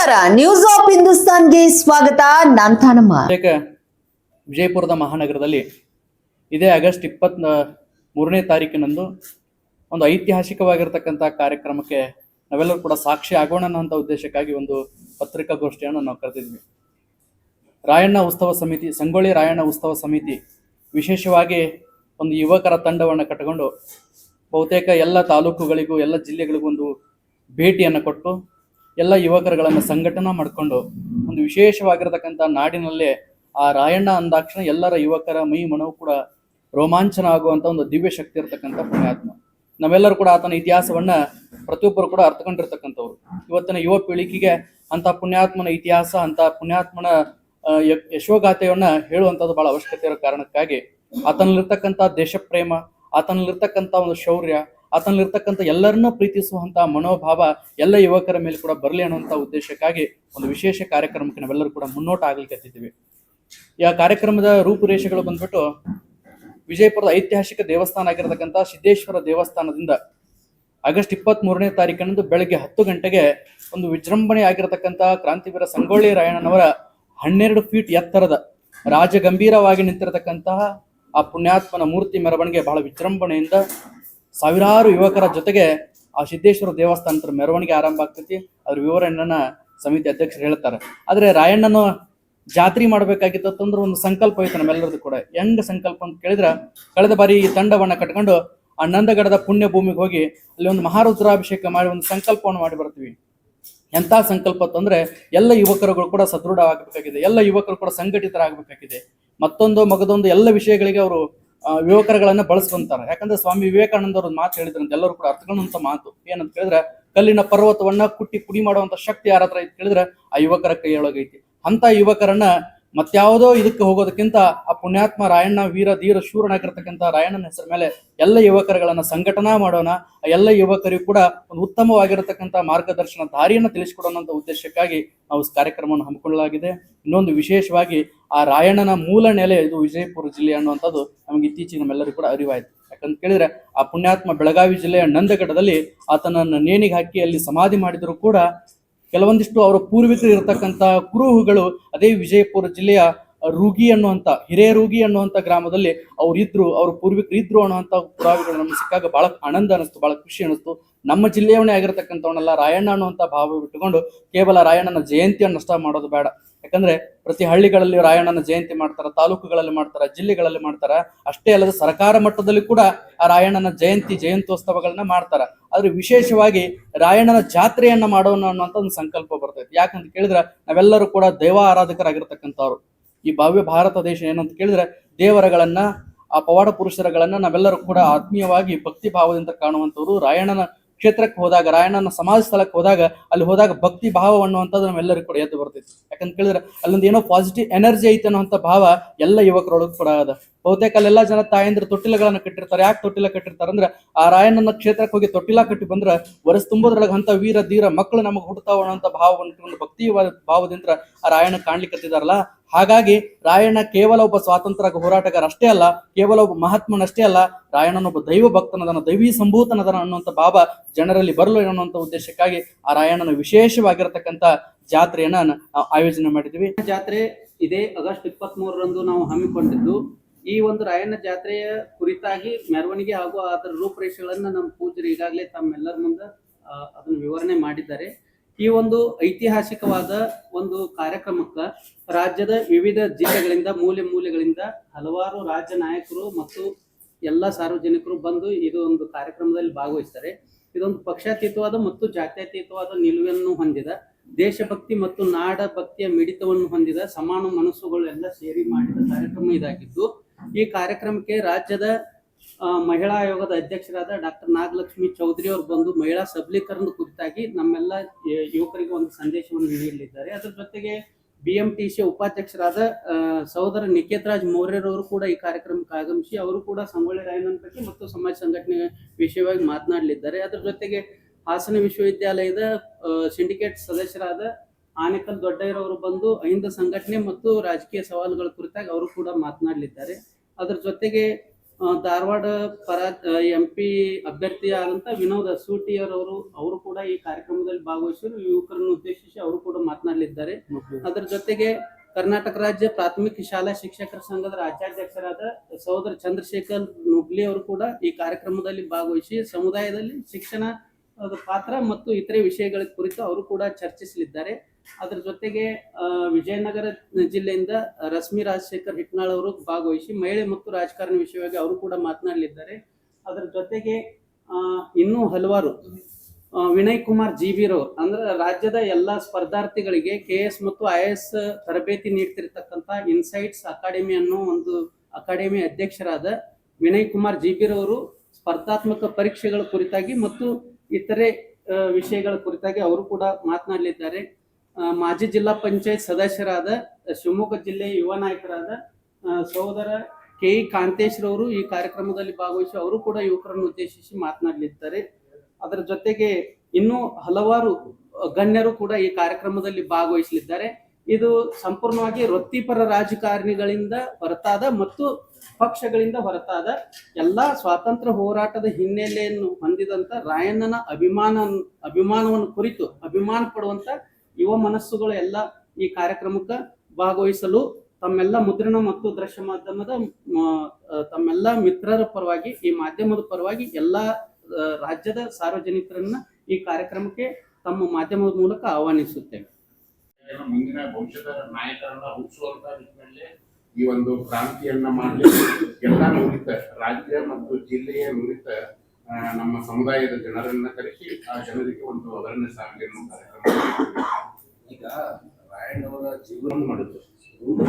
ನಮಸ್ಕಾರ, news of ಹಿಂದೂಸ್ತಾನ್ಗೆ ಸ್ವಾಗತ. ನಾನ್ ತಾನಮ್ಮ. ವಿಜಯಪುರದ ಮಹಾನಗರದಲ್ಲಿ ಇದೇ ಆಗಸ್ಟ್ 23ನೇ ತಾರೀಕಿನಂದು ಒಂದು ಐತಿಹಾಸಿಕವಾಗಿರ್ತಕ್ಕಂಥ ಕಾರ್ಯಕ್ರಮಕ್ಕೆ ನಾವೆಲ್ಲರೂ ಕೂಡ ಸಾಕ್ಷಿ ಆಗೋಣ ಅನ್ನೋ ಉದ್ದೇಶಕ್ಕಾಗಿ ಒಂದು ಪತ್ರಿಕಾಗೋಷ್ಠಿಯನ್ನು ನಾವು ಕರೆದಿದ್ವಿ. ರಾಯಣ್ಣ ಉತ್ಸವ ಸಮಿತಿ, ಸಂಗೊಳ್ಳಿ ರಾಯಣ್ಣ ಉತ್ಸವ ಸಮಿತಿ ವಿಶೇಷವಾಗಿ ಒಂದು ಯುವಕರ ತಂಡವನ್ನು ಕಟ್ಟಿಕೊಂಡು ಬಹುತೇಕ ಎಲ್ಲ ತಾಲೂಕುಗಳಿಗೂ ಎಲ್ಲ ಜಿಲ್ಲೆಗಳಿಗೂ ಒಂದು ಭೇಟಿಯನ್ನು ಕೊಟ್ಟು ಎಲ್ಲ ಯುವಕರುಗಳನ್ನು ಸಂಘಟನೆ ಮಾಡಿಕೊಂಡು ಒಂದು ವಿಶೇಷವಾಗಿರತಕ್ಕಂಥ ನಾಡಿನಲ್ಲೇ ಆ ರಾಯಣ್ಣ ಅಂದಾಕ್ಷಣ ಎಲ್ಲರ ಯುವಕರ ಮೈ ಮನವು ಕೂಡ ರೋಮಾಂಚನ ಆಗುವಂಥ ಒಂದು ದಿವ್ಯ ಶಕ್ತಿ ಇರತಕ್ಕಂಥ ಪುಣ್ಯಾತ್ಮ. ನಾವೆಲ್ಲರೂ ಕೂಡ ಆತನ ಇತಿಹಾಸವನ್ನ ಪ್ರತಿಯೊಬ್ಬರು ಕೂಡ ಅರ್ಥಕೊಂಡಿರ್ತಕ್ಕಂಥವ್ರು. ಇವತ್ತಿನ ಯುವ ಪೀಳಿಗೆಗೆ ಅಂತ ಪುಣ್ಯಾತ್ಮನ ಇತಿಹಾಸ, ಅಂತ ಪುಣ್ಯಾತ್ಮನ ಯಶೋಗಾಥೆಯನ್ನ ಹೇಳುವಂಥದ್ದು ಬಹಳ ಅವಶ್ಯಕತೆ ಇರೋ ಕಾರಣಕ್ಕಾಗಿ ಆತನಲ್ಲಿರ್ತಕ್ಕಂಥ ದೇಶಪ್ರೇಮ, ಆತನಲ್ಲಿರ್ತಕ್ಕಂಥ ಒಂದು ಶೌರ್ಯ, ಆತನಲ್ಲಿರ್ತಕ್ಕಂಥ ಎಲ್ಲರನ್ನೂ ಪ್ರೀತಿಸುವಂತ ಮನೋಭಾವ ಎಲ್ಲ ಯುವಕರ ಮೇಲೆ ಕೂಡ ಬರಲಿ ಅನ್ನುವಂಥ ಉದ್ದೇಶಕ್ಕಾಗಿ ಒಂದು ವಿಶೇಷ ಕಾರ್ಯಕ್ರಮಕ್ಕೆ ನಾವೆಲ್ಲರೂ ಕೂಡ ಮುನ್ನೋಟ ಆಗ್ಲಿಕ್ಕತ್ತಿದ್ದೀವಿ. ಈ ಕಾರ್ಯಕ್ರಮದ ರೂಪುರೇಷೆಗಳು ಬಂದ್ಬಿಟ್ಟು ವಿಜಯಪುರದ ಐತಿಹಾಸಿಕ ದೇವಸ್ಥಾನ ಆಗಿರತಕ್ಕಂಥ ಸಿದ್ದೇಶ್ವರ ದೇವಸ್ಥಾನದಿಂದ ಆಗಸ್ಟ್ 23ನೇ ತಾರೀಕಿನಂದು ಬೆಳಗ್ಗೆ 10 ಗಂಟೆಗೆ ಒಂದು ವಿಜೃಂಭಣೆ ಆಗಿರತಕ್ಕಂಥ ಕ್ರಾಂತಿವೀರ ಸಂಗೊಳ್ಳಿ ರಾಯಣ್ಣನವರ 12 ಫೀಟ್ ಎತ್ತರದ ರಾಜಗಂಭೀರವಾಗಿ ನಿಂತಿರತಕ್ಕಂತಹ ಆ ಪುಣ್ಯಾತ್ಮನ ಮೂರ್ತಿ ಮೆರವಣಿಗೆ ಬಹಳ ವಿಜೃಂಭಣೆಯಿಂದ ಸಾವಿರಾರು ಯುವಕರ ಜೊತೆಗೆ ಆ ಸಿದ್ದೇಶ್ವರ ದೇವಸ್ಥಾನದ ಮೆರವಣಿಗೆ ಆರಂಭ ಆಗ್ತೈತಿ. ಅದ್ರ ವಿವರಣೆಯನ್ನ ಸಮಿತಿ ಅಧ್ಯಕ್ಷರು ಹೇಳ್ತಾರೆ. ಆದ್ರೆ ರಾಯಣ್ಣನ ಜಾತ್ರೆ ಮಾಡ್ಬೇಕಾಗಿತ್ತಂದ್ರೆ ಒಂದು ಸಂಕಲ್ಪ ಐತೆ ನಮ್ಮೆಲ್ಲರದು ಕೂಡ. ಹೆಂಗ ಸಂಕಲ್ಪ ಅಂತ ಕೇಳಿದ್ರ, ಕಳೆದ ಬಾರಿ ಈ ತಂಡವನ್ನ ಕಟ್ಕೊಂಡು ಆ ನಂದಗಡದ ಪುಣ್ಯ ಭೂಮಿಗೆ ಹೋಗಿ ಅಲ್ಲಿ ಒಂದು ಮಹಾರುದ್ರಾಭಿಷೇಕ ಮಾಡಿ ಒಂದು ಸಂಕಲ್ಪವನ್ನು ಮಾಡಿ ಬರ್ತೀವಿ. ಎಂತ ಸಂಕಲ್ಪ ಅಂತಂದ್ರೆ ಎಲ್ಲ ಯುವಕರುಗಳು ಕೂಡ ಸದೃಢವಾಗಬೇಕಾಗಿದೆ, ಎಲ್ಲ ಯುವಕರು ಕೂಡ ಸಂಘಟಿತರಾಗಬೇಕಾಗಿದೆ. ಮತ್ತೊಂದು ಮಗದೊಂದು ಎಲ್ಲ ವಿಷಯಗಳಿಗೆ ಅವರು ಯುವಕರುಗಳನ್ನ ಬಳಸ್ಕೊಂತಾರೆ. ಯಾಕಂದ್ರೆ ಸ್ವಾಮಿ ವಿವೇಕಾನಂದ ಅವ್ರ ಮಾತು ಹೇಳಿದ್ರಂತ, ಎಲ್ಲರೂ ಕೂಡ ಅರ್ಥಕೊಳ್ಳುವಂತ ಮಾತು ಏನಂತ ಕೇಳಿದ್ರೆ, ಕಲ್ಲಿನ ಪರ್ವತವನ್ನ ಕುಟ್ಟಿ ಪುಡಿ ಮಾಡುವಂತ ಶಕ್ತಿ ಯಾರ ಹತ್ರ ಐತಿ ಕೇಳಿದ್ರೆ ಆ ಯುವಕರ ಕೈಯೊಳಗೈತಿ. ಅಂತ ಯುವಕರನ್ನ ಮತ್ಯಾವುದೋ ಇದಕ್ಕೆ ಹೋಗೋದಕ್ಕಿಂತ ಆ ಪುಣ್ಯಾತ್ಮ ರಾಯಣ್ಣ ವೀರ ಧೀರ ಶೂರನಾಗಿರ್ತಕ್ಕಂಥ ರಾಯಣ್ಣನ ಹೆಸರ ಮೇಲೆ ಎಲ್ಲ ಯುವಕರುಗಳನ್ನ ಸಂಘಟನಾ ಮಾಡೋಣ. ಆ ಎಲ್ಲ ಯುವಕರಿಗೂ ಕೂಡ ಒಂದು ಉತ್ತಮವಾಗಿರತಕ್ಕಂಥ ಮಾರ್ಗದರ್ಶನ ದಾರಿಯನ್ನು ತಿಳಿಸಿಕೊಡೋಣ ಅಂತ ಉದ್ದೇಶಕ್ಕಾಗಿ ನಾವು ಕಾರ್ಯಕ್ರಮವನ್ನು ಹಮ್ಮಿಕೊಳ್ಳಲಾಗಿದೆ. ಇನ್ನೊಂದು ವಿಶೇಷವಾಗಿ ಆ ರಾಯಣ್ಣನ ಮೂಲ ನೆಲೆ ಇದು ವಿಜಯಪುರ ಜಿಲ್ಲೆ ಅನ್ನುವಂಥದ್ದು ನಮಗೆ ಇತ್ತೀಚೆಗೆ ನಮ್ಮೆಲ್ಲರಿಗೂ ಕೂಡ ಅರಿವಾಯ್ತು. ಯಾಕಂತ ಕೇಳಿದ್ರೆ ಆ ಪುಣ್ಯಾತ್ಮ ಬೆಳಗಾವಿ ಜಿಲ್ಲೆಯ ನಂದಗಡದಲ್ಲಿ ಆತನನ್ನು ನೇಣಿಗೆ ಹಾಕಿ ಅಲ್ಲಿ ಸಮಾಧಿ ಮಾಡಿದ್ರು ಕೂಡ ಕೆಲವೊಂದಿಷ್ಟು ಅವರ ಪೂರ್ವಿಕರು ಇರತಕ್ಕಂಥ ಕುರುಹುಗಳು ಅದೇ ವಿಜಯಪುರ ಜಿಲ್ಲೆಯ ರೂಗಿ ಅನ್ನುವಂಥ ಹಿರೇರೂಗಿ ಅನ್ನುವಂಥ ಗ್ರಾಮದಲ್ಲಿ ಅವ್ರ ಪೂರ್ವಿಕರು ಇದ್ರು ಅನ್ನುವಂಥ ಪುರಾವೆಗಳು ನಮ್ಗೆ ಸಿಕ್ಕಾಗ ಬಹಳ ಆನಂದ ಅನಿಸ್ತು, ಬಹಳ ಖುಷಿ ಅನಿಸ್ತು. ನಮ್ಮ ಜಿಲ್ಲೆಯವನೇ ಆಗಿರತಕ್ಕಂಥವನ್ನೆಲ್ಲ ರಾಯಣ್ಣ ಅನ್ನುವಂಥ ಭಾವ ಬಿಟ್ಟುಕೊಂಡು ಕೇವಲ ರಾಯಣ್ಣನ ಜಯಂತಿಯನ್ನು ಅಷ್ಟ ಮಾಡೋದು ಬೇಡ. ಯಾಕಂದ್ರೆ ಪ್ರತಿ ಹಳ್ಳಿಗಳಲ್ಲಿ ರಾಯಣ್ಣನ ಜಯಂತಿ ಮಾಡ್ತಾರ, ತಾಲೂಕುಗಳಲ್ಲಿ ಮಾಡ್ತಾರ, ಜಿಲ್ಲೆಗಳಲ್ಲಿ ಮಾಡ್ತಾರ. ಅಷ್ಟೇ ಅಲ್ಲದೆ ಸರ್ಕಾರ ಮಟ್ಟದಲ್ಲಿ ಕೂಡ ಆ ರಾಯಣ್ಣನ ಜಯಂತ್ಯೋತ್ಸವಗಳನ್ನ ಮಾಡ್ತಾರ. ಆದ್ರೆ ವಿಶೇಷವಾಗಿ ರಾಯಣ್ಣನ ಜಾತ್ರೆಯನ್ನ ಮಾಡೋಣ ಅನ್ನುವಂಥ ಒಂದು ಸಂಕಲ್ಪ ಬರ್ತೈತಿ. ಯಾಕಂತ ಕೇಳಿದ್ರೆ ನಾವೆಲ್ಲರೂ ಕೂಡ ದೈವ ಆರಾಧಕರಾಗಿರ್ತಕ್ಕಂಥವ್ರು. ಈ ಭವ್ಯ ಭಾರತ ದೇಶ ಏನಂತ ಕೇಳಿದ್ರೆ ದೇವರಗಳನ್ನ, ಆ ಪವಾಡ ಪುರುಷರಗಳನ್ನ ನಾವೆಲ್ಲರೂ ಕೂಡ ಆತ್ಮೀಯವಾಗಿ ಭಕ್ತಿ ಭಾವದಿಂದ ಕಾಣುವಂಥವ್ರು. ರಾಯಣ್ಣನ ಕ್ಷೇತ್ರಕ್ಕೆ ಹೋದಾಗ, ರಾಯಣ್ಣನ ಸಮಾಜ ಸ್ಥಳಕ್ಕೆ ಅಲ್ಲಿ ಹೋದಾಗ ಭಕ್ತಿ ಭಾವ ಅನ್ನುವಂಥದ್ದು ನಾವೆಲ್ಲರಿಗೂ ಕೂಡ ಎದ್ದು ಬರ್ತೈತಿ. ಯಾಕಂತ ಕೇಳಿದ್ರೆ ಅಲ್ಲೊಂದು ಏನೋ ಪಾಸಿಟಿವ್ ಎನರ್ಜಿ ಐತೆ ಅನ್ನುವಂಥ ಭಾವ ಎಲ್ಲ ಯುವಕರೊಳಗೆ ಕೂಡ ಅದ. ಬಹುತೇಕ ಅಲ್ಲೆಲ್ಲ ಜನ ತಾಯಂದ್ರೆ ತೊಟ್ಟಿಲಗಳನ್ನ ಕಟ್ಟಿರ್ತಾರೆ. ಯಾಕೆ ತೊಟ್ಟಿಲ ಕಟ್ಟಿರ್ತಾರೆ ಅಂದ್ರೆ ಆ ರಾಯಣ್ಣನ ಕ್ಷೇತ್ರಕ್ಕೆ ಹೋಗಿ ತೊಟ್ಟಿಲ ಕಟ್ಟಿ ಬಂದ್ರೆ ವರ್ಷ ತುಂಬೋದ್ರೊಳಗೆ ಅಂತ ವೀರ ಧೀರ ಮಕ್ಕಳು ನಮಗೆ ಹುಡ್ತಾವ ಅನ್ನೋಂಥ ಭಾವವನ್ನು ಭಕ್ತಿ ಭಾವದಿಂದ ಆ ರಾಯಣ್ಣ ಕಾಣ್ಲಿಕ್ಕತ್ತಿದಾರಲ್ಲ. ಹಾಗಾಗಿ ರಾಯಣ್ಣ ಕೇವಲ ಒಬ್ಬ ಸ್ವಾತಂತ್ರ್ಯ ಹೋರಾಟಗಾರ ಅಷ್ಟೇ ಅಲ್ಲ, ಕೇವಲ ಒಬ್ಬ ಮಹಾತ್ಮನಷ್ಟೇ ಅಲ್ಲ, ರಾಯಣ್ಣನೊಬ್ಬ ದೈವ ಭಕ್ತನದನ, ದೈವೀ ಸಂಭೂತನದನ ಅನ್ನುವಂಥ ಭಾವ ಜನರಲ್ಲಿ ಬರಲು ಅನ್ನುವಂಥ ಉದ್ದೇಶಕ್ಕಾಗಿ ಆ ರಾಯಣ್ಣನ ವಿಶೇಷವಾಗಿರತಕ್ಕಂಥ ಜಾತ್ರೆಯನ್ನ ನಾವು ಆಯೋಜನೆ ಮಾಡಿದ್ವಿ. ಜಾತ್ರೆ ಇದೇ ಆಗಸ್ಟ್ 23ರಂದು ನಾವು ಹಮ್ಮಿಕೊಂಡಿದ್ದು. ಈ ಒಂದು ರಾಯಣ್ಣ ಜಾತ್ರೆಯ ಕುರಿತಾಗಿ ಮೆರವಣಿಗೆ ಹಾಗೂ ಅದರ ರೂಪರೇಷೆಗಳನ್ನ ನಮ್ಮ ಪೂಜ್ಯರು ಈಗಾಗಲೇ ತಮ್ಮೆಲ್ಲರ ಮುಂದೆ ಅದನ್ನು ವಿವರಣೆ ಮಾಡಿದ್ದಾರೆ. ಈ ಒಂದು ಐತಿಹಾಸಿಕವಾದ ಒಂದು ಕಾರ್ಯಕ್ರಮಕ್ಕೆ ರಾಜ್ಯದ ವಿವಿಧ ಜಿಲ್ಲೆಗಳಿಂದ, ಮೂಲೆಗಳಿಂದ ಹಲವಾರು ರಾಜ್ಯ ನಾಯಕರು ಮತ್ತು ಎಲ್ಲ ಸಾರ್ವಜನಿಕರು ಬಂದು ಇದು ಒಂದು ಕಾರ್ಯಕ್ರಮದಲ್ಲಿ ಭಾಗವಹಿಸ್ತಾರೆ. ಇದೊಂದು ಪಕ್ಷಾತೀತವಾದ ಮತ್ತು ಜಾತ್ಯತೀತವಾದ ನಿಲುವನ್ನು ಹೊಂದಿದ, ದೇಶಭಕ್ತಿ ಮತ್ತು ನಾಡ ಭಕ್ತಿಯ ಮಿಡಿತವನ್ನು ಹೊಂದಿದ ಸಮಾನ ಮನಸ್ಸುಗಳು ಎಲ್ಲ ಸೇರಿ ಮಾಡಿದ ಕಾರ್ಯಕ್ರಮ ಇದಾಗಿದ್ದು, ಈ ಕಾರ್ಯಕ್ರಮಕ್ಕೆ ರಾಜ್ಯದ ಮಹಿಳಾ ಆಯೋಗದ ಅಧ್ಯಕ್ಷರಾದ ಡಾಕ್ಟರ್ ನಾಗಲಕ್ಷ್ಮಿ ಚೌಧರಿ ಅವರು ಬಂದು ಮಹಿಳಾ ಸಬಲೀಕರಣದ ಕುರಿತಾಗಿ ನಮ್ಮೆಲ್ಲ ಯುವಕರಿಗೆ ಒಂದು ಸಂದೇಶವನ್ನು ನೀಡಲಿದ್ದಾರೆ. ಅದರ ಜೊತೆಗೆ BMTC ಉಪಾಧ್ಯಕ್ಷರಾದ ಸಹೋದರ ನಿಕೇತರಾಜ್ ಮೌರ್ಯರವರು ಕೂಡ ಈ ಕಾರ್ಯಕ್ರಮಕ್ಕೆ ಆಗಮಿಸಿ ಅವರು ಕೂಡ ಸಂಗೊಳ್ಳಿ ರಾಯಣ್ಣನ ಬಗ್ಗೆ ಮತ್ತು ಸಮಾಜ ಸಂಘಟನೆ ವಿಷಯವಾಗಿ ಮಾತನಾಡಲಿದ್ದಾರೆ. ಅದರ ಜೊತೆಗೆ ಹಾಸನ ವಿಶ್ವವಿದ್ಯಾಲಯದ ಸಿಂಡಿಕೇಟ್ ಸದಸ್ಯರಾದ ಆನೇಕಲ್ ದೊಡ್ಡಯ್ಯರವರು ಬಂದು ಅಹಿಂದ ಸಂಘಟನೆ ಮತ್ತು ರಾಜಕೀಯ ಸವಾಲುಗಳ ಕುರಿತಾಗಿ ಅವರು ಕೂಡ ಮಾತನಾಡಲಿದ್ದಾರೆ. ಅದರ ಜೊತೆಗೆ ಧಾರವಾಡ MP ಅಭ್ಯರ್ಥಿಯಾದಂತ ವಿನೋದ್ ಅಸೂಟಿಯರ್ ಅವರು ಕೂಡ ಈ ಕಾರ್ಯಕ್ರಮದಲ್ಲಿ ಭಾಗವಹಿಸಿರು. ಯುವಕರನ್ನು ಉದ್ದೇಶಿಸಿ ಅವರು ಕೂಡ ಮಾತನಾಡಲಿದ್ದಾರೆ. ಅದರ ಜೊತೆಗೆ ಕರ್ನಾಟಕ ರಾಜ್ಯ ಪ್ರಾಥಮಿಕ ಶಾಲಾ ಶಿಕ್ಷಕರ ಸಂಘದ ರಾಜ್ಯಾಧ್ಯಕ್ಷರಾದ ಸಹೋದರ ಚಂದ್ರಶೇಖರ್ ನುಗ್ಲಿ ಅವರು ಕೂಡ ಈ ಕಾರ್ಯಕ್ರಮದಲ್ಲಿ ಭಾಗವಹಿಸಿ ಸಮುದಾಯದಲ್ಲಿ ಶಿಕ್ಷಣ ಪಾತ್ರ ಮತ್ತು ಇತರೆ ವಿಷಯಗಳ ಕುರಿತು ಅವರು ಕೂಡ ಚರ್ಚಿಸಲಿದ್ದಾರೆ. ಅದರ ಜೊತೆಗೆ ವಿಜಯನಗರ ಜಿಲ್ಲೆಯಿಂದ ರಶ್ಮಿ ರಾಜಶೇಖರ್ ಹಿಟ್ನಾಳ್ ಅವರು ಭಾಗವಹಿಸಿ ಮಹಿಳೆ ಮತ್ತು ರಾಜಕಾರಣ ವಿಷಯವಾಗಿ ಅವರು ಕೂಡ ಮಾತನಾಡಲಿದ್ದಾರೆ. ಅದರ ಜೊತೆಗೆ ಇನ್ನೂ ಹಲವಾರು ವಿನಯ್ ಕುಮಾರ್ ಜೀಬಿರವರು ಅಂದ್ರೆ ರಾಜ್ಯದ ಎಲ್ಲಾ ಸ್ಪರ್ಧಾರ್ಥಿಗಳಿಗೆ KS ಮತ್ತು IAS ತರಬೇತಿ ನೀಡ್ತಿರ್ತಕ್ಕಂಥ ಇನ್ಸೈಟ್ಸ್ ಅಕಾಡೆಮಿ ಅನ್ನೋ ಒಂದು ಅಕಾಡೆಮಿ ಅಧ್ಯಕ್ಷರಾದ ವಿನಯ್ ಕುಮಾರ್ ಜೀಬಿರವರು ಸ್ಪರ್ಧಾತ್ಮಕ ಪರೀಕ್ಷೆಗಳ ಕುರಿತಾಗಿ ಮತ್ತು ಇತರೆ ವಿಷಯಗಳ ಕುರಿತಾಗಿ ಅವರು ಕೂಡ ಮಾತನಾಡಲಿದ್ದಾರೆ. ಮಾಜಿ ಜಿಲ್ಲಾ ಪಂಚಾಯತ್ ಸದಸ್ಯರಾದ ಶಿವಮೊಗ್ಗ ಜಿಲ್ಲೆಯ ಯುವ ನಾಯಕರಾದ ಸಹೋದರ KE ಕಾಂತೇಶ್ ರವರು ಈ ಕಾರ್ಯಕ್ರಮದಲ್ಲಿ ಭಾಗವಹಿಸಿ ಅವರು ಕೂಡ ಯುವಕರನ್ನು ಉದ್ದೇಶಿಸಿ ಮಾತನಾಡಲಿದ್ದಾರೆ. ಅದರ ಜೊತೆಗೆ ಇನ್ನೂ ಹಲವಾರು ಗಣ್ಯರು ಕೂಡ ಈ ಕಾರ್ಯಕ್ರಮದಲ್ಲಿ ಭಾಗವಹಿಸಲಿದ್ದಾರೆ. ಇದು ಸಂಪೂರ್ಣವಾಗಿ ವೃತ್ತಿಪರ ರಾಜಕಾರಣಿಗಳಿಂದ ಹೊರತಾದ ಮತ್ತು ಪಕ್ಷಗಳಿಂದ ಹೊರತಾದ ಎಲ್ಲಾ ಸ್ವಾತಂತ್ರ್ಯ ಹೋರಾಟದ ಹಿನ್ನೆಲೆಯನ್ನು ಹೊಂದಿದಂತ ರಾಯಣ್ಣನ ಅಭಿಮಾನವನ್ನು ಕುರಿತು ಅಭಿಮಾನ ಪಡುವಂತ ಯುವ ಮನಸ್ಸುಗಳು ಎಲ್ಲ ಈ ಕಾರ್ಯಕ್ರಮಕ್ಕೆ ಭಾಗವಹಿಸಲು ತಮ್ಮೆಲ್ಲ ಮುದ್ರಣ ಮತ್ತು ದೃಶ್ಯ ಮಾಧ್ಯಮದ ತಮ್ಮೆಲ್ಲ ಮಿತ್ರರ ಪರವಾಗಿ ಈ ಮಾಧ್ಯಮದ ಪರವಾಗಿ ಎಲ್ಲಾ ರಾಜ್ಯದ ಸಾರ್ವಜನಿಕರನ್ನ ಈ ಕಾರ್ಯಕ್ರಮಕ್ಕೆ ತಮ್ಮ ಮಾಧ್ಯಮದ ಮೂಲಕ ಆಹ್ವಾನಿಸುತ್ತೇವೆ. ಮುಂದಿನ ಭವಿಷ್ಯದ ನಾಯಕರನ್ನ ಹುಟ್ಟಿಸುವಂತ ನಿಟ್ಟಿನಲ್ಲಿ ಈ ಒಂದು ಕ್ರಾಂತಿಯನ್ನ ಮಾಡಲಿ ಎಲ್ಲ ನುರಿತ ರಾಜ್ಯ ಮತ್ತು ಜಿಲ್ಲೆಯ ನುರಿತ ನಮ್ಮ ಸಮುದಾಯದ ಜನರನ್ನ ಕರೆಸಿ ಆ ಜನರಿಗೆ ಒಂದು ಅವೇರ್ನೆಸ್ ಆಗಲಿ ಅನ್ನೋ ಕಾರ್ಯಕ್ರಮ. ಈಗ ರಾಯಣ್ಣವರ ಜೀವನ ಮಾಡುದು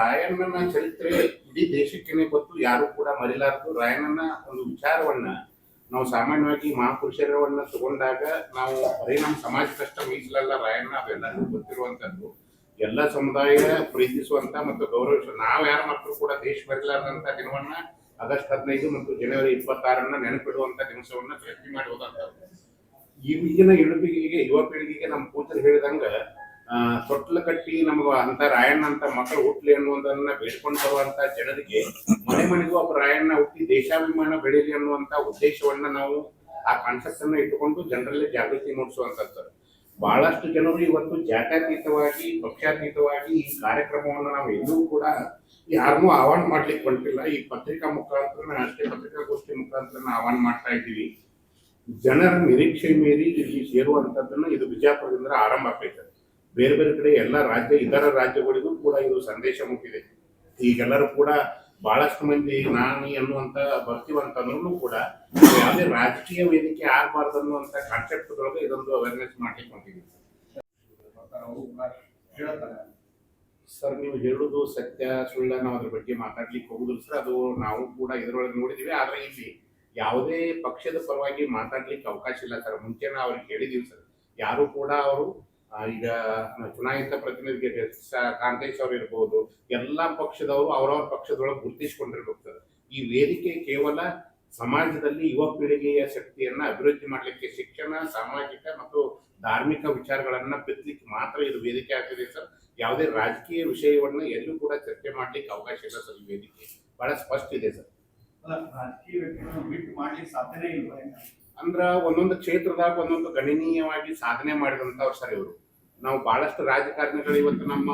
ರಾಯಣ್ಣನ ಚರಿತ್ರೆ ಇಡೀ ದೇಶಕ್ಕೆ ಗೊತ್ತು, ಯಾರು ಕೂಡ ಮರಿಲಾರದು. ರಾಯಣ್ಣನ ಒಂದು ವಿಚಾರವನ್ನ ನಾವು ಸಾಮಾನ್ಯವಾಗಿ ಮಹಾಪುರುಷರವನ್ನ ತಗೊಂಡಾಗ ನಾವು ಬರೀ ನಮ್ಮ ಸಮಾಜಕ್ಕಷ್ಟ ಮೀಸಲಲ್ಲ, ರಾಯಣ್ಣ ಅವೆಲ್ಲರಿಗೂ ಗೊತ್ತಿರುವಂತದ್ದು, ಎಲ್ಲ ಸಮುದಾಯ ಪ್ರೀತಿಸುವಂತ ಮತ್ತು ಗೌರವಿಸುವ ನಾವು ಯಾರ ಮಕ್ಕಳು ಕೂಡ ದೇಶ ಬರಲಾರದಂತ ದಿನವನ್ನ ಆಗಸ್ಟ್ 15 ಮತ್ತು ಜನವರಿ 26 ನೆನಪಿಡುವಂತ ದಿವಸವನ್ನ ಸೃಷ್ಟಿ ಮಾಡಿ ಹೋದಂತದ್ದು. ಈಗಿನ ಯುವ ಪೀಳಿಗೆಗೆ ನಮ್ಮ ಪೂಜರು ಹೇಳಿದಂಗ ತೊಟ್ಲ ಕಟ್ಟಿ ನಮಗ ಅಂತ ರಾಯಣ್ಣ ಅಂತ ಮಕ್ಕಳು ಹುಟ್ಲಿ ಅನ್ನುವುದನ್ನ ಬೇಡ್ಕೊಂಡು ಬರುವಂತ ಜನರಿಗೆ ಮನೆ ಮನೆಗೂ ಒಬ್ಬ ರಾಯಣ್ಣ ಹುಟ್ಟಿ ದೇಶಾಭಿಮಾನ ಬೆಳೀಲಿ ಅನ್ನುವಂತ ಉದ್ದೇಶವನ್ನ ನಾವು ಆ ಕಾನ್ಸೆಪ್ಟ್ ಅನ್ನ ಇಟ್ಟುಕೊಂಡು ಜನರಲ್ಲಿ ಜಾಗೃತಿ ಮೂಡಿಸುವಂತದ್ದು. ಬಹಳಷ್ಟು ಜನರು ಇವತ್ತು ಜಾತ್ಯತೀತವಾಗಿ ಪಕ್ಷಾತೀತವಾಗಿ ಈ ಕಾರ್ಯಕ್ರಮವನ್ನು ನಾವು ಎಲ್ಲೂ ಕೂಡ ಯಾರನ್ನೂ ಆಹ್ವಾನ ಮಾಡ್ಲಿಕ್ಕೆ ಹೊಂಟಿಲ್ಲ. ಈ ಪತ್ರಿಕಾ ಮುಖಾಂತರ ಅಷ್ಟೇ ಪತ್ರಿಕಾಗೋಷ್ಠಿ ಮುಖಾಂತರ ಆಹ್ವಾನ ಮಾಡ್ತಾ ಇದ್ದೀವಿ. ಜನರ ನಿರೀಕ್ಷೆ ಮೀರಿ ಇಲ್ಲಿ ಸೇರುವಂತದ್ದನ್ನ ಇದು ವಿಜಯಪುರದಿಂದ ಆರಂಭ ಆಗ್ತೈತೆ. ಬೇರೆ ಬೇರೆ ಕಡೆ ಎಲ್ಲ ಇತರ ರಾಜ್ಯಗಳಿಗೂ ಕೂಡ ಇದು ಸಂದೇಶ ಮುಟ್ಟಿದೆ. ಈಗೆಲ್ಲರೂ ಕೂಡ ಬಹಳಷ್ಟು ಮಂದಿ ನಾನಿ ಅನ್ನುವಂತ ಬರ್ತೀವಂತಂದ್ರೂ ಕೂಡ ಯಾವುದೇ ರಾಜಕೀಯ ವೇದಿಕೆ ಆಗಬಾರ್ದು ಅನ್ನುವಂತ ಕಾನ್ಸೆಪ್ಟ್ ಒಳಗೆ ಇದೊಂದು ಅವೇರ್ನೆಸ್ ಮಾಡ್ಲಿಕ್ಕೆ ಹೊಂಟಿದ್ದೀವಿ. ಸರ್, ನೀವು ಹೇಳುದು ಸತ್ಯ ಸುಳ್ಳ ನಾವು ಅದ್ರ ಬಗ್ಗೆ ಮಾತಾಡ್ಲಿಕ್ಕೆ ಹೋಗುದಿಲ್ಲ ಸರ್. ಅದು ನಾವು ಕೂಡ ಇದರೊಳಗೆ ನೋಡಿದೀವಿ. ಆದ್ರೆ ಇಲ್ಲಿ ಯಾವುದೇ ಪಕ್ಷದ ಪರವಾಗಿ ಮಾತಾಡ್ಲಿಕ್ಕೆ ಅವಕಾಶ ಇಲ್ಲ ಸರ್. ಮುಂಚೆನ ಅವ್ರಿಗೆ ಹೇಳಿದೀವಿ ಸರ್. ಯಾರು ಕೂಡ ಅವರು ಈಗ ಚುನಾಯಿತ ಪ್ರತಿನಿಧಿ ಕಾಂತೇಶ್ ಅವರು ಇರ್ಬೋದು, ಎಲ್ಲಾ ಪಕ್ಷದವರು ಅವರವ್ರ ಪಕ್ಷದೊಳಗೆ ಗುರುತಿಸಿಕೊಂಡಿರ್ಬೇಕು ಸರ್. ಈ ವೇದಿಕೆ ಕೇವಲ ಸಮಾಜದಲ್ಲಿ ಯುವ ಪೀಳಿಗೆಯ ಶಕ್ತಿಯನ್ನ ಅಭಿವೃದ್ಧಿ ಮಾಡ್ಲಿಕ್ಕೆ, ಶಿಕ್ಷಣ, ಸಾಮಾಜಿಕ ಮತ್ತು ಧಾರ್ಮಿಕ ವಿಚಾರಗಳನ್ನ ಬಿತ್ತಲಿಕ್ಕೆ ಮಾತ್ರ ಇದು ವೇದಿಕೆ ಆಗ್ತಿದೆ ಸರ್. ಯಾವುದೇ ರಾಜಕೀಯ ವಿಷಯವನ್ನ ಎಲ್ಲೂ ಕೂಡ ಚರ್ಚೆ ಮಾಡ್ಲಿಕ್ಕೆ ಅವಕಾಶ ಇಲ್ಲ ಸರ್. ಈ ವೇದಿಕೆ ಬಹಳ ಸ್ಪಷ್ಟ ಇದೆ ಸರ್. ಅಂದ್ರ ಒಂದೊಂದು ಕ್ಷೇತ್ರದಾಗ ಒಂದೊಂದು ಗಣನೀಯವಾಗಿ ಸಾಧನೆ ಮಾಡಿದಂತವ್ರು ಸರ್ ಇವರು. ನಾವು ಬಹಳಷ್ಟು ರಾಜಕಾರಣಿಗಳು ಇವತ್ತು ನಮ್ಮ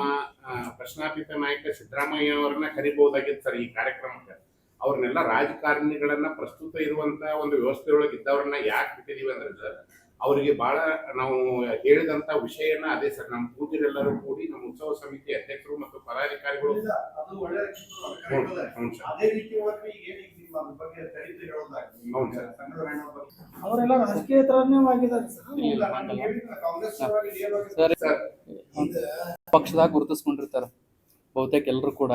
ಪ್ರಶ್ನಾತೀತ ನಾಯಕ ಸಿದ್ದರಾಮಯ್ಯ ಅವರನ್ನ ಕರಿಬಹುದಾಗಿತ್ತು ಸರ್ ಈ ಕಾರ್ಯಕ್ರಮಕ್ಕೆ. ಅವ್ರನ್ನೆಲ್ಲ ರಾಜಕಾರಣಿಗಳನ್ನ ಪ್ರಸ್ತುತ ಇರುವಂತ ಒಂದು ವ್ಯವಸ್ಥೆಯೊಳಗೆ ಇದ್ದವ್ರನ್ನ ಯಾಕೆ ಬಿಟ್ಟಿದೀವಿ ಅಂದ್ರೆ ಸರ್, ಅವರಿಗೆ ಬಹಳ ನಾವು ಹೇಳಿದಂತ ವಿಷಯನ ಅದೇ ಸರ್. ನಮ್ಮ ಪೂಜರೆಲ್ಲರೂ ಕೂಡಿ ನಮ್ಮ ಉತ್ಸವ ಸಮಿತಿ ಅಧ್ಯಕ್ಷರು ಮತ್ತು ಪದಾಧಿಕಾರಿಗಳು ಅವರೆಲ್ಲ ರಾಜಕೀಯೇತರವಾಗಿದ್ದಾರೆ ಪಕ್ಷದಾಗ ಗುರುತಿಸ್ಕೊಂಡಿರ್ತಾರ ಬಹುತೇಕ ಎಲ್ಲರೂ ಕೂಡ.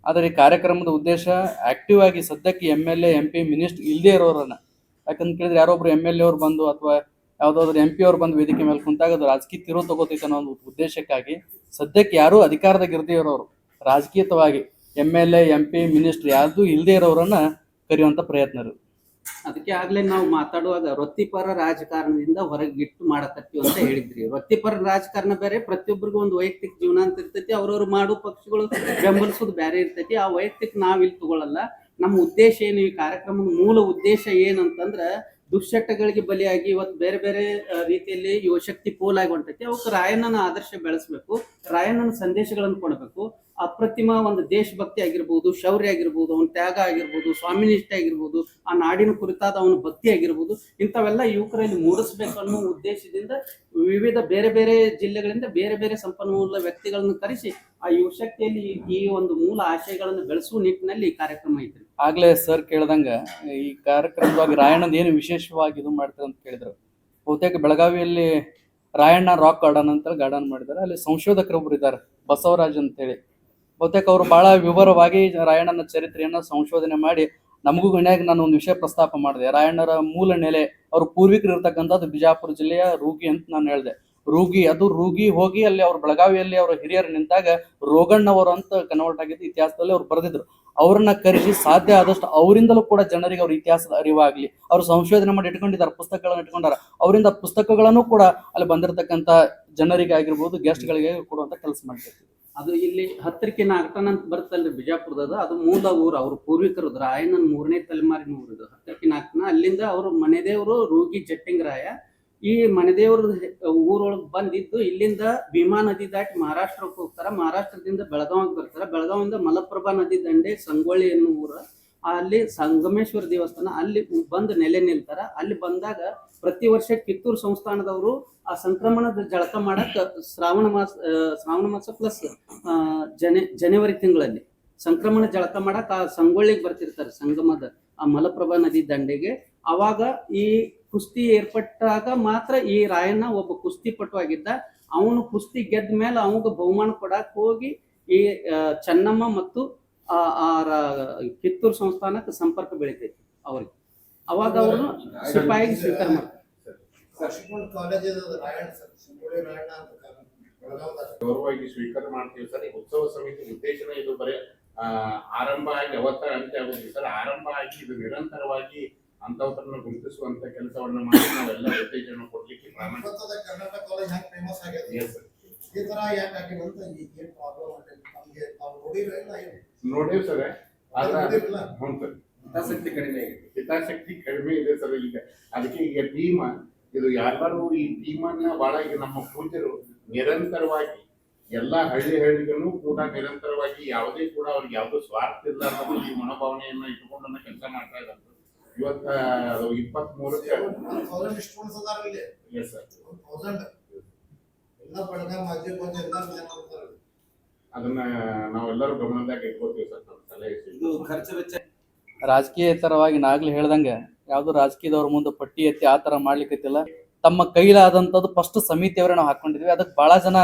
ಆದರೆ ಈ ಕಾರ್ಯಕ್ರಮದ ಉದ್ದೇಶ ಆಕ್ಟಿವ್ ಆಗಿ ಸದ್ಯಕ್ಕೆ MLA MP ಮಿನಿಸ್ಟರ್ ಇಲ್ಲದೆ ಇರೋರನ್ನ, ಯಾಕಂತ ಕೇಳಿದ್ರೆ ಯಾರೊಬ್ರು MLA ಅವ್ರು ಬಂದು ಅಥವಾ ಯಾವ್ದಾದ್ರು MP ಅವ್ರು ಬಂದು ವೇದಿಕೆ ಮೇಲೆ ಕುಂತಾಗ ಅದು ರಾಜಕೀಯ ತಿರುವು ತಗೋತೈತೆ ಅನ್ನೋ ಒಂದು ಉದ್ದೇಶಕ್ಕಾಗಿ ಸದ್ಯಕ್ಕೆ ಯಾರು ಅಧಿಕಾರದಾಗ ಇರದೇ ಇರೋರು, ರಾಜಕೀಯವಾಗಿ MLA MP ಮಿನಿಸ್ಟರ್ ಯಾರ್ದು ಇಲ್ಲದೆ ಇರೋರನ್ನ ಕರೆಯುವಂತ ಪ್ರಯತ್ನ ಇರುತ್ತೆ. ಅದಕ್ಕೆ ಆಗ್ಲೇ ನಾವು ಮಾತಾಡುವಾಗ ವೃತ್ತಿಪರ ರಾಜಕಾರಣದಿಂದ ಹೊರಗಿಟ್ಟು ಮಾಡಕತ್ತೀವಿ ಅಂತ ಹೇಳಿದ್ರಿ. ವೃತ್ತಿಪರ ರಾಜಕಾರಣ ಬೇರೆ, ಪ್ರತಿಯೊಬ್ಬರಿಗೂ ಒಂದು ವೈಯಕ್ತಿಕ ಜೀವನ ಅಂತ ಇರ್ತೈತಿ. ಅವ್ರವ್ರು ಮಾಡೋ ಪಕ್ಷಗಳು ಬೆಂಬಲಿಸೋದು ಬೇರೆ ಇರ್ತೈತಿ. ಆ ವೈಯಕ್ತಿಕ ನಾವ್ ಇಲ್ಲಿ ತಗೊಳ್ಳಲ್ಲ. ನಮ್ಮ ಉದ್ದೇಶ ಏನು, ಈ ಕಾರ್ಯಕ್ರಮದ ಮೂಲ ಉದ್ದೇಶ ಏನಂತಂದ್ರ ದುಶ್ಚಟಗಳಿಗೆ ಬಲಿಯಾಗಿ ಇವತ್ತು ಬೇರೆ ಬೇರೆ ರೀತಿಯಲ್ಲಿ ಯುವಶಕ್ತಿ ಪೋಲಾಗಿ ಹೊಂಟೈತಿ. ಅವಕ್ಕೆ ರಾಯಣ್ಣನ ಆದರ್ಶ ಬೆಳೆಸಬೇಕು, ರಾಯಣ್ಣನ ಸಂದೇಶಗಳನ್ನು ಕೊಡಬೇಕು. ಅಪ್ರತಿಮ ಒಂದು ದೇಶಭಕ್ತಿ ಆಗಿರ್ಬೋದು, ಶೌರ್ಯ ಆಗಿರ್ಬೋದು, ಅವನ ತ್ಯಾಗ ಆಗಿರ್ಬೋದು, ಸ್ವಾಮಿನಿಷ್ಠೆ ಆಗಿರ್ಬೋದು, ಆ ನಾಡಿನ ಕುರಿತಾದ ಅವನ ಭಕ್ತಿ ಆಗಿರ್ಬೋದು, ಇಂಥವೆಲ್ಲ ಯುವಕರಲ್ಲಿ ಮೂಡಿಸ್ಬೇಕು ಅನ್ನೋ ಉದ್ದೇಶದಿಂದ ವಿವಿಧ ಬೇರೆ ಬೇರೆ ಜಿಲ್ಲೆಗಳಿಂದ ಬೇರೆ ಬೇರೆ ಸಂಪನ್ಮೂಲ ವ್ಯಕ್ತಿಗಳನ್ನು ಕರೆಸಿ ಆ ಯುವಶಕ್ತಿಯಲ್ಲಿ ಈ ಒಂದು ಮೂಲ ಆಶಯಗಳನ್ನು ಬೆಳೆಸುವ ನಿಟ್ಟಿನಲ್ಲಿ ಈ ಕಾರ್ಯಕ್ರಮ ಐತ್ರಿ. ಆಗ್ಲೇ ಸರ್ ಕೇಳ್ದಂಗ ಈ ಕಾರ್ಯಕ್ರಮವಾಗಿ ರಾಯಣ್ಣದ ಏನು ವಿಶೇಷವಾಗಿ ಇದು ಮಾಡ್ತಾರೆ ಅಂತ ಕೇಳಿದ್ರು. ಬಹುತೇಕ ಬೆಳಗಾವಿಯಲ್ಲಿ ರಾಯಣ್ಣ ರಾಕ್ ಗಾರ್ಡನ್ ಅಂತ ಗಾರ್ಡನ್ ಮಾಡಿದ್ದಾರೆ. ಅಲ್ಲಿ ಸಂಶೋಧಕರೊಬ್ರು ಇದ್ದಾರೆ, ಬಸವರಾಜ್ ಅಂತೇಳಿ. ಬಹುತೇಕ ಅವರು ಬಹಳ ವಿವರವಾಗಿ ರಾಯಣ್ಣನ ಚರಿತ್ರೆಯನ್ನ ಸಂಶೋಧನೆ ಮಾಡಿ ನಮಗೂ ಗಣ್ಯಾಗ ನಾನು ಒಂದು ವಿಷಯ ಪ್ರಸ್ತಾಪ ಮಾಡಿದೆ. ರಾಯಣ್ಣರ ಮೂಲ ನೆಲೆ ಅವ್ರ ಪೂರ್ವಿಕರು ಇರ್ತಕ್ಕಂಥದ್ದು ಬಿಜಾಪುರ ಜಿಲ್ಲೆಯ ರೂಗಿ ಅಂತ ನಾನು ಹೇಳಿದೆ. ರೂಗಿ ಹೋಗಿ ಅಲ್ಲಿ ಅವ್ರ ಬೆಳಗಾವಿಯಲ್ಲಿ ಅವ್ರ ಹಿರಿಯರು ನಿಂತಾಗ ರೋಗಣ್ಣವರು ಅಂತ ಕನ್ವರ್ಟ್ ಆಗಿದ್ದು ಇತಿಹಾಸದಲ್ಲಿ ಅವ್ರು ಬರೆದಿದ್ರು. ಅವ್ರನ್ನ ಕರೆಸಿ ಸಾಧ್ಯ ಆದಷ್ಟು ಅವರಿಂದಲೂ ಕೂಡ ಜನರಿಗೆ ಅವ್ರ ಇತಿಹಾಸದ ಅರಿವಾಗ್ಲಿ, ಅವ್ರು ಸಂಶೋಧನೆ ಮಾಡಿ ಇಟ್ಕೊಂಡಿದ್ದಾರೆ, ಪುಸ್ತಕಗಳನ್ನ ಇಟ್ಕೊಂಡಾರ. ಅವರಿಂದ ಪುಸ್ತಕಗಳನ್ನು ಕೂಡ ಅಲ್ಲಿ ಬಂದಿರತಕ್ಕಂತ ಜನರಿಗೆ ಆಗಿರ್ಬೋದು, ಗೆಸ್ಟ್ಗಳಿಗೆ ಕೊಡುವಂತ ಕೆಲಸ ಮಾಡ್ತಿರ್ತೀವಿ. ಅದು ಇಲ್ಲಿ ಹತ್ತಿರಕ್ಕೆ ನಾಗಟನ್ ಅಂತ ಬರ್ತಲ್ರಿ ಬಿಜಾಪುರದ, ಅದು ಮೂಲ ಊರು, ಅವ್ರ ಪೂರ್ವಿಕರು ರಾಯಣ್ಣನ 3ನೇ ತಲೆಮಾರಿನ ಊರು ಇದು ಹತ್ತಿರಕ್ಕೆ ನಾಗಟನ. ಅಲ್ಲಿಂದ ಅವ್ರ ಮನೆದೇವರು ರೂಗಿ ಜಟ್ಟಿಂಗರಾಯ. ಈ ಮನೆದೇವ್ರ ಊರೊಳಗೆ ಬಂದಿದ್ದು ಇಲ್ಲಿಂದ ಭೀಮಾ ನದಿ ದಾಟಿ ಮಹಾರಾಷ್ಟ್ರಕ್ಕೆ ಹೋಗ್ತಾರ. ಮಹಾರಾಷ್ಟ್ರದಿಂದ ಬೆಳಗಾವಿಗೆ ಬರ್ತಾರ. ಬೆಳಗಾವಿಯಿಂದ ಮಲಪ್ರಭಾ ನದಿ ದಂಡೆ ಸಂಗೊಳ್ಳಿ ಅನ್ನೋ ಊರ, ಅಲ್ಲಿ ಸಂಗಮೇಶ್ವರ ದೇವಸ್ಥಾನ, ಅಲ್ಲಿ ಬಂದು ನೆಲೆ ನಿಲ್ತಾರ. ಅಲ್ಲಿ ಬಂದಾಗ ಪ್ರತಿ ವರ್ಷ ಕಿತ್ತೂರು ಸಂಸ್ಥಾನದವರು ಆ ಸಂಕ್ರಮಣದ ಜಳಕ ಮಾಡಕ್ ಶ್ರಾವಣ ಮಾಸ ಪ್ಲಸ್ ಜನವರಿ ತಿಂಗಳಲ್ಲಿ ಸಂಕ್ರಮಣ ಜಳಕ ಮಾಡಕ್ ಆ ಸಂಗೊಳ್ಳಿಗೆ ಬರ್ತಿರ್ತಾರೆ, ಸಂಗಮದ ಆ ಮಲಪ್ರಭಾ ನದಿ ದಂಡೆಗೆ. ಅವಾಗ ಈ ಕುಸ್ತಿ ಏರ್ಪಟ್ಟಾಗ ಮಾತ್ರ ಈ ರಾಯಣ್ಣ ಒಬ್ಬ ಕುಸ್ತಿ ಪಟುವಾಗಿದ್ದ. ಅವನು ಕುಸ್ತಿ ಗೆದ್ದ ಮೇಲೆ ಅವನಿಗೆ ಬಹುಮಾನ ಕೊಡಕ್ ಹೋಗಿ ಈ ಚೆನ್ನಮ್ಮ ಮತ್ತು ಕಿತ್ತೂರು ಸಂಸ್ಥಾನಕ್ಕೆ ಸಂಪರ್ಕ ಬೆಳಿತೈತಿ ಅವ್ರಿಗೆ. ಅವಾಗ ಅವ್ರನ್ನು ಸಿಪಾಯಿಗೆ ಸ್ವೀಕಾರ ಮಾಡ್ತಾರೆ. ಗೌರವವಾಗಿ ಸ್ವೀಕಾರ ಮಾಡ್ತೀವಿ ಸರ್. ಈ ಉತ್ಸವ ಸಮಿತಿ ಉದ್ದೇಶನ ಇದು ಬರೀ ಆರಂಭ ಆಗಿ ಅವತ್ತ ಅಂತ್ಯ ಆಗೋದಿಲ್ಲ ಸರ್. ಆರಂಭ ಆಗಿ ಇದು ನಿರಂತರವಾಗಿ ಅಂತವರನ್ನ ಗುರುತಿಸುವಂತ ಕೆಲಸವನ್ನ ಮಾಡಿ ನಾವೆಲ್ಲ ಉತ್ತೇಜನ ಕೊಡ್ಲಿಕ್ಕೆ ಕರ್ನಾಟಕ ಕಾಲೇಜ್ ಹ್ಯಾಂಗ್ ಫೇಮಸ್ ಆಗಿದೆ ಈ ತರ ಯಾಕೆ ಆಗಿಲ್ಲ ಅಂತ ಏನ್ ಪ್ರಾಬ್ಲಮ್ ಅಂದ್ರೆ ನಮಗೆ ನಾವು ನೋಡಿವಿ ಸರ್. ಹ್ಞೂ ಸರ್, ಹಿತಾಸಕ್ತಿ ಕಡಿಮೆ ಇದೆ ಸರ್. ಈಗ ಅದಕ್ಕೆ ಈಗ ಟೀಮ್ ಇದು ಎಲ್ಲರೂ ಈ ಟೀಮನ್ನ ಬಹಳ ಈಗ ನಮ್ಮ ಪೂಜ್ಯರು ನಿರಂತರವಾಗಿ ಎಲ್ಲಾ ಹಳ್ಳಿಗಳಿಗೂ ಕೂಡ ನಿರಂತರವಾಗಿ ಯಾವುದೇ ಕೂಡ ಅವ್ರಿಗೆ ಯಾವುದೋ ಸ್ವಾರ್ಥ ಇಲ್ಲ ಅನ್ನೋದು ಈ ಮನೋಭಾವನೆಯನ್ನ ಇಟ್ಕೊಂಡನ್ನ ಕೆಲಸ ಮಾಡ್ತಾ ಇದ್ದಾರೆ. ಇವತ್ತ 23ಕ್ಕೆ ಅದನ್ನ ನಾವೆಲ್ಲರೂ ಗಮನದಾಗ ಇಟ್ಕೋತೀವಿ ಸರ್. ಸಲಹೆ ರಾಜಕೀಯೇತರವಾಗಿ ನಾಗ್ಲಿ ಹೇಳ್ದಂಗೆ ಯಾವ್ದು ರಾಜಕೀಯದವ್ರ ಮುಂದೆ ಪಟ್ಟಿ ಎತ್ತಿ ಆ ತರ ಮಾಡ್ಲಿಕ್ಕೈತಿಲ್ಲ. ತಮ್ಮ ಕೈಲಾದಂಥದ್ದು ಫಸ್ಟ್ ಸಮಿತಿಯವರೇ ನಾವು ಹಾಕೊಂಡಿದ್ವಿ. ಅದಕ್ಕೆ ಬಹಳ ಜನ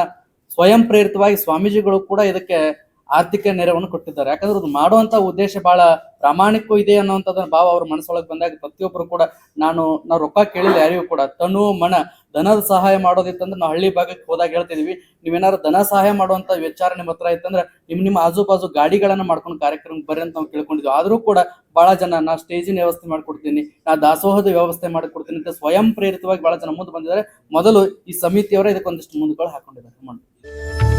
ಸ್ವಯಂ ಪ್ರೇರಿತವಾಗಿ ಸ್ವಾಮೀಜಿಗಳು ಕೂಡ ಇದಕ್ಕೆ ಆರ್ಥಿಕ ನೆರವನ್ನು ಕೊಟ್ಟಿದ್ದಾರೆ. ಯಾಕಂದ್ರೆ ಅದು ಮಾಡುವಂತ ಉದ್ದೇಶ ಬಹಳ ಪ್ರಾಮಾಣಿಕ ಇದೆ ಅನ್ನುವಂಥದ್ದನ್ನ ಭಾವ ಅವ್ರ ಮನಸ್ಸೊಳಗೆ ಬಂದಾಗ ಪ್ರತಿಯೊಬ್ಬರು ಕೂಡ ನಾವು ರೊಕ್ಕ ಕೇಳಿಲ್ಲ ಯಾರಿಗೂ ಕೂಡ. ತನು ಮನ ಧನದ ಸಹಾಯ ಮಾಡೋದಿತ್ತಂದ್ರೆ ನಾವು ಹಳ್ಳಿ ಭಾಗಕ್ಕೆ ಹೋದಾಗ ಹೇಳ್ತಿದೀವಿ, ನೀವೇನಾದ್ರು ಧನ ಸಹಾಯ ಮಾಡುವಂತ ವಿಚಾರ ನಿಮ್ಮ ಹತ್ರ ಇತ್ತಂದ್ರೆ ನಿಮ್ಮ ಆಜು ಬಾಜು ಗಾಡಿಗಳನ್ನ ಮಾಡ್ಕೊಂಡು ಕಾರ್ಯಕ್ರಮಕ್ಕೆ ಬರ್ರಿ ಅಂತ ನಾವು ಕೇಳ್ಕೊಂಡಿದ್ವಿ. ಆದ್ರೂ ಕೂಡ ಬಹಳ ಜನ ನಾ ಸ್ಟೇಜಿನ ವ್ಯವಸ್ಥೆ ಮಾಡ್ಕೊಡ್ತೀನಿ, ನಾ ದಾಸೋಹದ ವ್ಯವಸ್ಥೆ ಮಾಡಿಕೊಡ್ತೀನಿ ಅಂತ ಸ್ವಯಂ ಪ್ರೇರಿತವಾಗಿ ಬಹಳ ಜನ ಮುಂದೆ ಬಂದಿದ್ದಾರೆ. ಮೊದಲು ಈ ಸಮಿತಿಯವರೇ ಇದಕ್ಕೊಂದಿಷ್ಟು ಮುಂದುಗಳು ಹಾಕೊಂಡಿದ್ದಾರೆ.